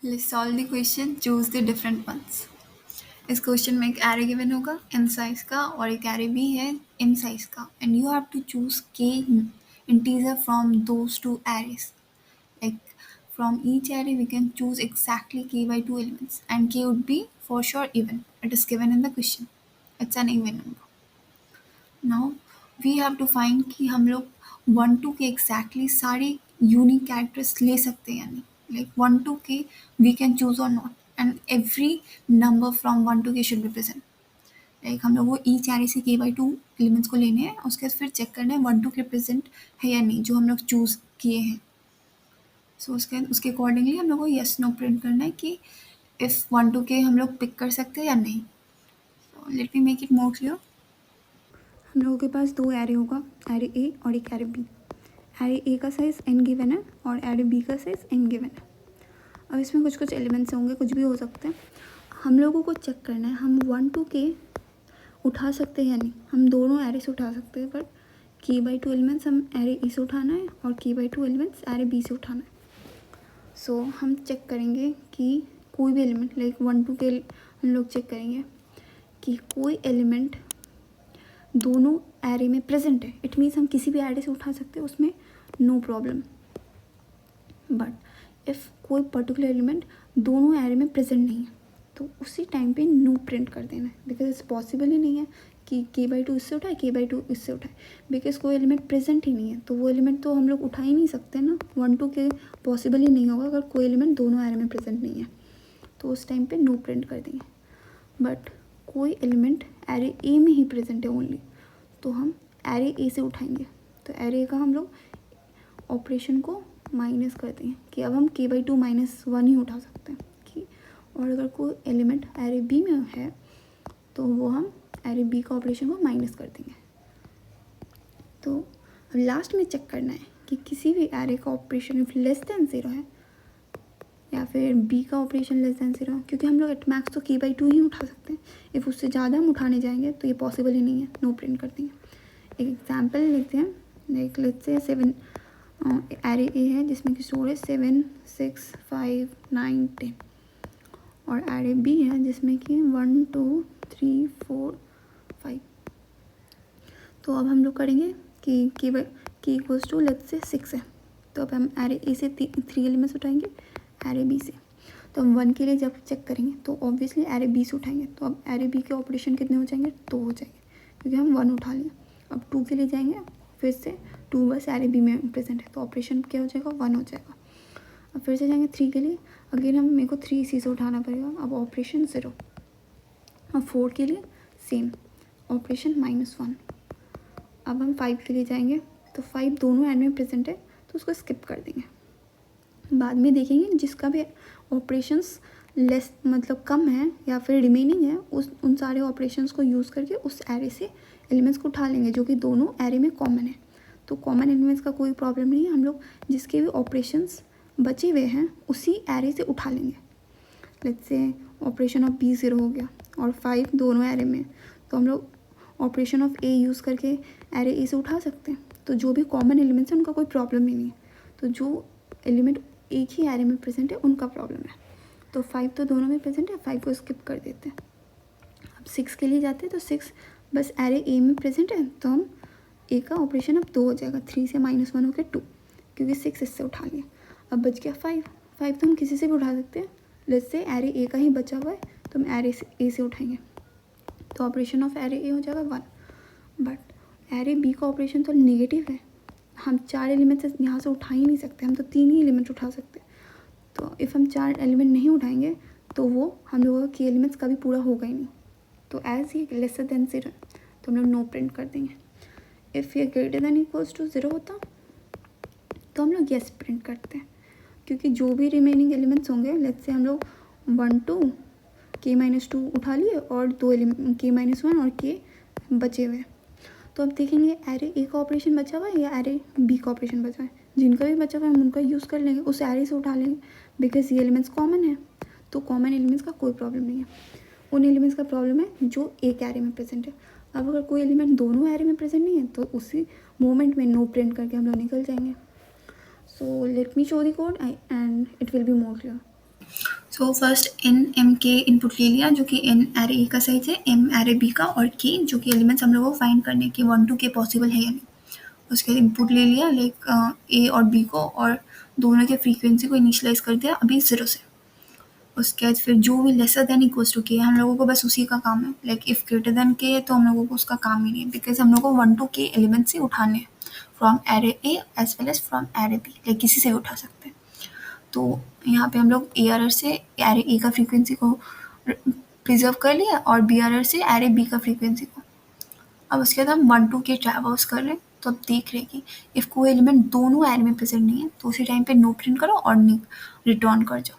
Let's solve the question, choose the different ones. इस question में एक एरे गिवन होगा n साइज का और एक एरे भी है n साइज का, and you have to choose k integer from those two arrays. Like from each array we can choose exactly k by 2 elements, and k would be for sure even. It is given in the question. It's an even number. Now we have to find कि हम लोग 1 to k exactly सारे unique characters ले सकते हैं या नहीं. Like 1 to k we can choose or not, and every number from 1 to k should be present. Like हम लोग वो each array से k by 2 elements को लेने हैं, उसके बाद फिर चेक करना है 1 to k present है या नहीं जो हम लोग चूज किए हैं. सो उसके अकॉर्डिंगली हम लोग को येस नो प्रिंट करना है कि इफ 1 to k हम लोग पिक कर सकते हैं या नहीं. सो let me make it more clear. हम लोगों के पास दो एरे होगा, एरे ए और एक एरे बी. एरे ए का साइज़ n गिवन है और एरे बी का साइज़ n गिवन है. अब इसमें कुछ कुछ एलिमेंट्स होंगे, कुछ भी हो सकते हैं. हम लोगों को चेक करना है हम 1 to k उठा सकते हैं या नहीं. हम दोनों एरे से उठा सकते हैं, बट k by 2 एलिमेंट्स हम एरे ए से उठाना है और k by 2 elements array B से उठाना है. सो हम चेक करेंगे कि कोई भी एलिमेंट लाइक 1 to k हम लोग चेक करेंगे कि कोई एलिमेंट दोनों एरे में प्रेजेंट है. इट मीन्स हम किसी भी एरे से उठा सकते हैं, उसमें नो प्रॉब्लम. बट इफ़ कोई पर्टिकुलर एलिमेंट दोनों एरे में प्रेजेंट नहीं है तो उसी टाइम पे नो प्रिंट कर देना है, बिकॉज इट्स पॉसिबल ही नहीं है कि k by 2 इससे उठाए k by 2 इससे उठाए, बिकॉज कोई एलिमेंट प्रेजेंट ही नहीं है. तो वो एलिमेंट तो हम लोग उठा ही नहीं सकते ना. 1 to k पॉसिबल ही नहीं होगा अगर कोई एलिमेंट दोनों एरे में प्रेजेंट नहीं है, तो उस टाइम पे नो प्रिंट कर देंगे. बट कोई एलिमेंट एरे ए में ही प्रेजेंट है ओनली, तो हम एरे ए से उठाएंगे. तो एरे का हम लोग ऑपरेशन को माइनस कर देंगे कि अब हम k by 2 -1 ही उठा सकते हैं कि. और अगर कोई एलिमेंट एरे बी में है तो वो हम एरे बी का ऑपरेशन को माइनस कर देंगे. तो अब लास्ट में चेक करना है कि किसी भी एरे का ऑपरेशन इफ लेस देन 0 है या फिर बी का ऑपरेशन लेस देन 0 है, क्योंकि हम लोग एट मैक्स तो k by 2 ही उठा सकते हैं. इफ़ उससे ज़्यादा हम उठाने जाएंगे तो ये पॉसिबल ही नहीं है, नो प्रिंट कर देंगे. एक एग्जाम्पल लेते हैं. Like let's say 7 array A है जिसमें कि स्टोर है 7 6 5 9 10, और एरे बी है जिसमें कि 1 2 3 4 5. तो अब हम लोग करेंगे कि k equals to let's say 6 है, तो अब हम एरे ए से 3 एलिमेंट्स उठाएंगे एरे बी से. तो हम 1 के लिए जब चेक करेंगे तो ऑब्वियसली एरे बी से उठाएंगे. तो अब एरे बी के ऑपरेशन कितने हो जाएंगे, 2 हो जाएंगे, क्योंकि हम 1 उठा लिए. अब 2 के लिए जाएंगे, फिर से 2 बस एरे बी में प्रेजेंट है, तो ऑपरेशन क्या हो जाएगा, 1 हो जाएगा. अब फिर से जाएंगे 3 के लिए, अगेन हम मेरे को 3 इसी से उठाना पड़ेगा. अब ऑपरेशन 0. अब 4 के लिए सेम ऑपरेशन -1. अब हम 5 के लिए जाएंगे, तो 5 दोनों एंड में प्रेजेंट है तो उसको स्किप कर देंगे. बाद में देखेंगे जिसका भी ऑपरेशंस लेस मतलब कम है या फिर रिमेनिंग है, उन सारे ऑपरेशंस को यूज़ करके उस एरे से एलिमेंट्स को उठा लेंगे जो कि दोनों एरे में कॉमन है. तो कॉमन एलिमेंट्स का कोई प्रॉब्लम नहीं है, हम लोग जिसके भी ऑपरेशंस बचे हुए हैं उसी एरे से उठा लेंगे. Let's say operation of B 0 हो गया और 5 दोनों एरे में, तो हम लोग ऑपरेशन ऑफ ए यूज़ करके एरे ए से उठा सकते हैं. तो जो भी कॉमन एलिमेंट्स हैं उनका कोई प्रॉब्लम ही नहीं है. तो जो एलिमेंट एक ही एरे में प्रेजेंट है उनका प्रॉब्लम है. तो 5 तो दोनों में प्रेजेंट है, 5 को स्किप कर देते हैं. अब 6 के लिए जाते हैं, तो 6 बस एरे ए में प्रेजेंट है, तो हम ए का ऑपरेशन अब 2 हो जाएगा. 3 से -1 हो गया 2, क्योंकि 6 इससे उठा लिया. अब बच गया 5 तो हम किसी से भी उठा सकते हैं. लेट्स से एरे ए का ही बचा हुआ है तो हम एरे ए से उठाएंगे, तो ऑपरेशन ऑफ एरे ए हो जाएगा 1. बट एरे बी का ऑपरेशन तो नेगेटिव है, हम 4 एलिमेंट्स यहाँ से उठा ही नहीं सकते, हम तो 3 ही एलिमेंट उठा सकते. तो इफ़ हम 4 एलिमेंट नहीं उठाएंगे तो वो हम लोगों के एलिमेंट्स कभी पूरा होगा ही नहीं. तो एज ही लेसर देन 0 तो हम लोग नो प्रिंट कर देंगे. इफ़ ये ग्रेटर देन इक्वल्स टू 0 होता तो हम लोग येस प्रिंट करते हैं, क्योंकि जो भी रिमेनिंग एलिमेंट्स होंगे, लेट्स से हम लोग 1 2 k -2 उठा लिए और 2 एलिमेंट k -1 और k बचे हुए. तो अब देखेंगे एरे ए का ऑपरेशन बचा हुआ है या एरे बी का ऑपरेशन बचा है. जिनका भी बचा हुआ है हम उनका यूज़ कर लेंगे, उस एरे से उठा लेंगे, बिकॉज ये एलिमेंट्स कॉमन है. तो कॉमन एलिमेंट्स का कोई प्रॉब्लम नहीं है, उन एलिमेंट्स का प्रॉब्लम है जो एक एरे में प्रेजेंट है. अब अगर कोई एलिमेंट दोनों एरे में प्रेजेंट नहीं है तो उसी मोमेंट में नो प्रिंट करके हम लोग निकल जाएंगे. So let me show the code and it will be more clear. So first n m के इनपुट ले लिया जो कि एन एरे ए का साइज है, एम एरे बी का, और के जो कि एलिमेंट्स हम लोग को फाइंड करने के 1 to k पॉसिबल है या नहीं। उसके बाद इनपुट ले लिया लाइक ए और बी को, और दोनों के फ्रीक्वेंसी को इनिशियलाइज कर दिया अभी 0 से। उसके बाद फिर जो भी लेसर देन इक्वल्स टू के, हम लोगों को बस उसी का काम है। लाइक इफ ग्रेटर देन के है तो हम लोगों को उसका काम ही नहीं है, बिकॉज हम लोगों को 1 to k एलिमेंट से उठाने हैं from array A as well as from array B, like किसी से भी उठा सकते हैं। तो यहाँ पे हम लोग ए आर आर से एरे ए का फ्रीक्वेंसी को प्रिजर्व कर लिया और बी आर आर से एरे बी का फ्रीक्वेंसी को। अब उसके बाद हम 1 to k ट्रैवर्स कर रहे हैं, तो अब देख रहे हैं कि इफ कोई एलिमेंट दोनों एरे में प्रेजेंट नहीं है तो उसी टाइम पे नो प्रिंट करो और रिटर्न कर जाओ।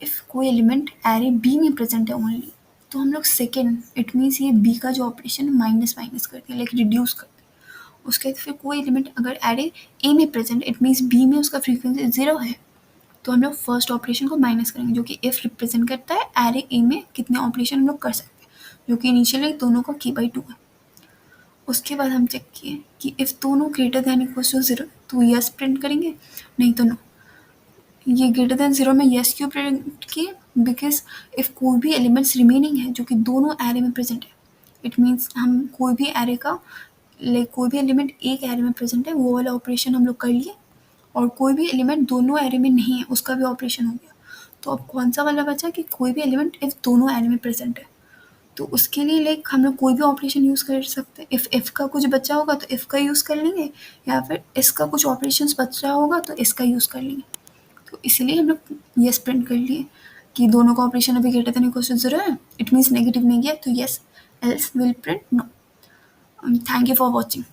इफ कोई एलिमेंट एरे बी में प्रेजेंट है ओनली, तो हम लोग सेकेंड, इट मीन्स ये बी का जो ऑपरेशन माइनस माइनस करते हैं, लाइक रिड्यूस करते हैं। उसके बाद फिर कोई एलिमेंट अगर एरे ए में प्रेजेंट, इट मीन्स बी में उसका फ्रीक्वेंसी 0 है, तो हम लोग फर्स्ट ऑपरेशन को माइनस करेंगे जो कि इफ रिप्रेजेंट करता है एरे ए में कितने ऑपरेशन हम लोग कर सकते हैं, जो कि इनिशियली दोनों का k/2 है। उसके बाद हम चेक किए कि इफ दोनों ग्रेटर दैन इक्वल टू 0 तो यस प्रिंट करेंगे, नहीं तो नो। ये ग्रेटर दैन 0 में यस क्यों प्रिंट किए, बिकॉज इफ कोई भी एलिमेंट्स रिमेनिंग है जो कि दोनों एरे में प्रेजेंट है, इट मीन्स हम कोई भी एरे का, लाइक कोई भी एलिमेंट एक एरे में प्रेजेंट है वो वाला ऑपरेशन हम लोग कर लिए, और कोई भी एलिमेंट दोनों एरे में नहीं है उसका भी ऑपरेशन हो गया। तो अब कौन सा वाला बचा कि कोई भी एलिमेंट इफ दोनों एरे में प्रेजेंट है, तो उसके लिए लाइक हम लोग कोई भी ऑपरेशन यूज़ कर सकते हैं। इफ़ एफ का कुछ बचा होगा तो एफ का यूज़ कर लेंगे, या फिर इसका कुछ ऑपरेशंस बच रहा होगा तो इसका यूज़ कर लेंगे। तो इसलिए हम लोग यस प्रिंट कर लिए कि दोनों का ऑपरेशन अभी ग्रेटर देन इक्वल टू 0 है, इट मीन्स नेगेटिव नहीं है तो yes, else will print no. Thank you for watching.